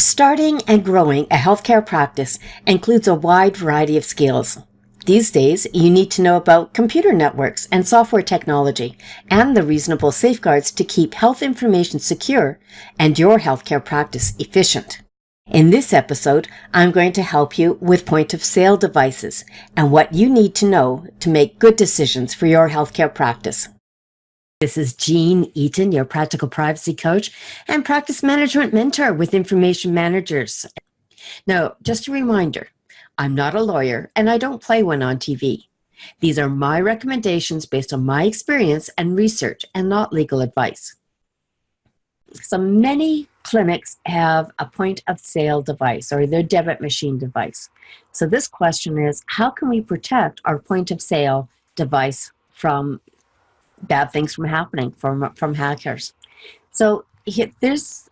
Starting and growing a healthcare practice includes a wide variety of skills. These days, you need to know about computer networks and software technology and the reasonable safeguards to keep health information secure and your healthcare practice efficient. In this episode, I'm going to help you with point-of-sale devices and what you need to know to make good decisions for your healthcare practice. This is Jean Eaton, your practical privacy coach and practice management mentor with Information Managers. Now, just a reminder, I'm not a lawyer and I don't play one on TV. These are my recommendations based on my experience and research and not legal advice. So many clinics have a point-of-sale device or their debit machine device. So this question is, how can we protect our point-of-sale device from bad things from happening from hackers? So this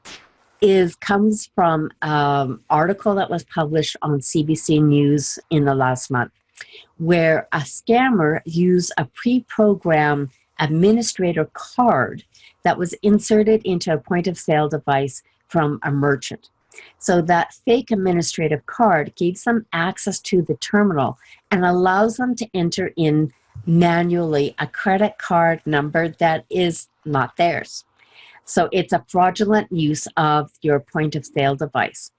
comes from an article that was published on CBC News in the last month, where a scammer used a pre-programmed administrator card that was inserted into a point-of-sale device from a merchant. So that fake administrative card gives them access to the terminal and allows them to enter in manually a credit card number that is not theirs. So it's a fraudulent use of your point-of-sale device.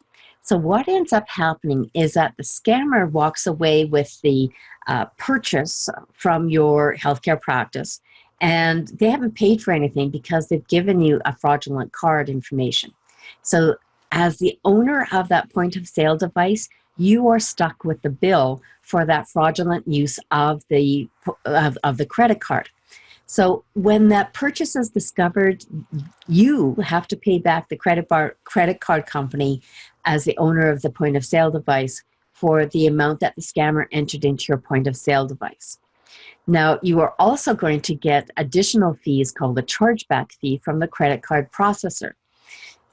So what ends up happening is that the scammer walks away with the purchase from your healthcare practice, and they haven't paid for anything because they've given you a fraudulent card information. So as the owner of that point-of-sale device, you are stuck with the bill for that fraudulent use of the credit card. So when that purchase is discovered, you have to pay back the credit card company as the owner of the point-of-sale device for the amount that the scammer entered into your point-of-sale device. Now, you are also going to get additional fees called a chargeback fee from the credit card processor.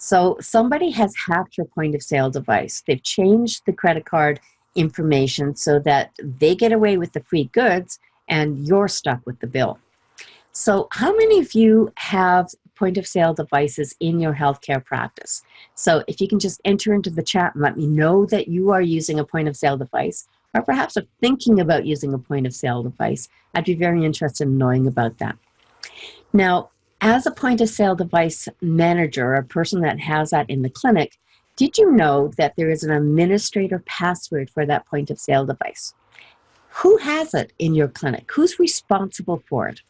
So somebody has hacked your point-of-sale device. They've changed the credit card information so that they get away with the free goods and you're stuck with the bill. So how many of you have point-of-sale devices in your healthcare practice? So if you can just enter into the chat and let me know that you are using a point-of-sale device, or perhaps are thinking about using a point-of-sale device, I'd be very interested in knowing about that. Now, as a point-of-sale device manager, a person that has that in the clinic, did you know that there is an administrator password for that point-of-sale device? Who has it in your clinic? Who's responsible for it?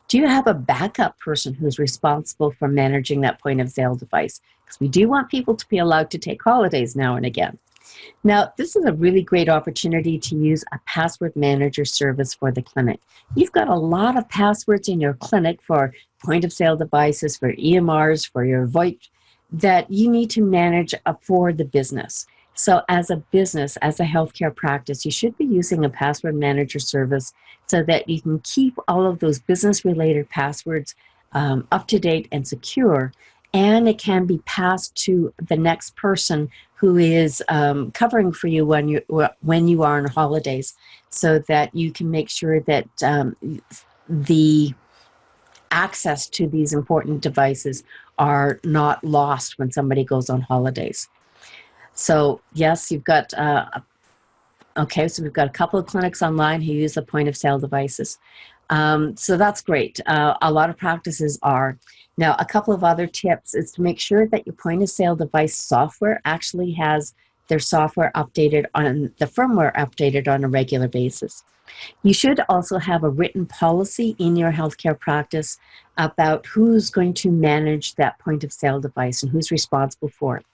Do you have a backup person who's responsible for managing that point-of-sale device? Because we do want people to be allowed to take holidays now and again. Now, this is a really great opportunity to use a password manager service for the clinic. You've got a lot of passwords in your clinic for point-of-sale devices, for EMRs, for your VoIP, that you need to manage for the business. So as a business, as a healthcare practice, you should be using a password manager service so that you can keep all of those business-related passwords up to date and secure, and it can be passed to the next person who is covering for you when you are on holidays, so that you can make sure that the access to these important devices are not lost when somebody goes on holidays. So yes, you've got, so we've got a couple of clinics online who use the point-of-sale devices. So that's great. A lot of practices are. Now, a couple of other tips is to make sure that your point-of-sale device software actually has their software updated on the firmware updated on a regular basis. You should also have a written policy in your healthcare practice about who's going to manage that point-of-sale device and who's responsible for it.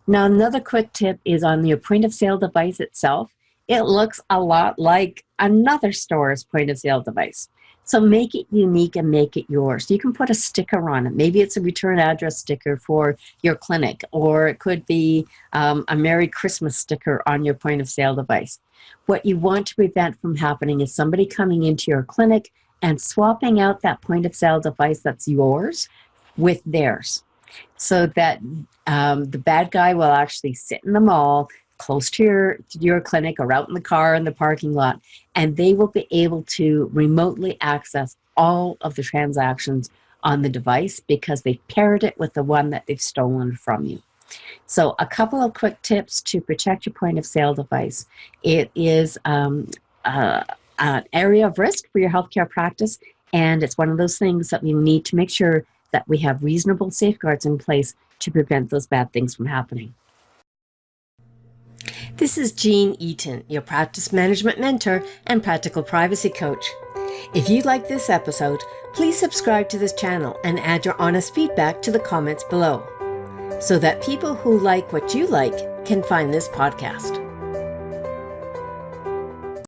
Now, another quick tip is on your point-of-sale device itself. It looks a lot like another store's point-of-sale device. So make it unique and make it yours. You can put a sticker on it. Maybe it's a return address sticker for your clinic, or it could be a Merry Christmas sticker on your point-of-sale device. What you want to prevent from happening is somebody coming into your clinic and swapping out that point-of-sale device that's yours with theirs, so that the bad guy will actually sit in the mall close to your clinic or out in the car in the parking lot, and they will be able to remotely access all of the transactions on the device because they paired it with the one that they've stolen from you. So a couple of quick tips to protect your point of sale device. It is an area of risk for your healthcare practice, and it's one of those things that we need to make sure that we have reasonable safeguards in place to prevent those bad things from happening. This is Jean Eaton, your practice management mentor and practical privacy coach. If you like this episode, please subscribe to this channel and add your honest feedback to the comments below, so that people who like what you like can find this podcast.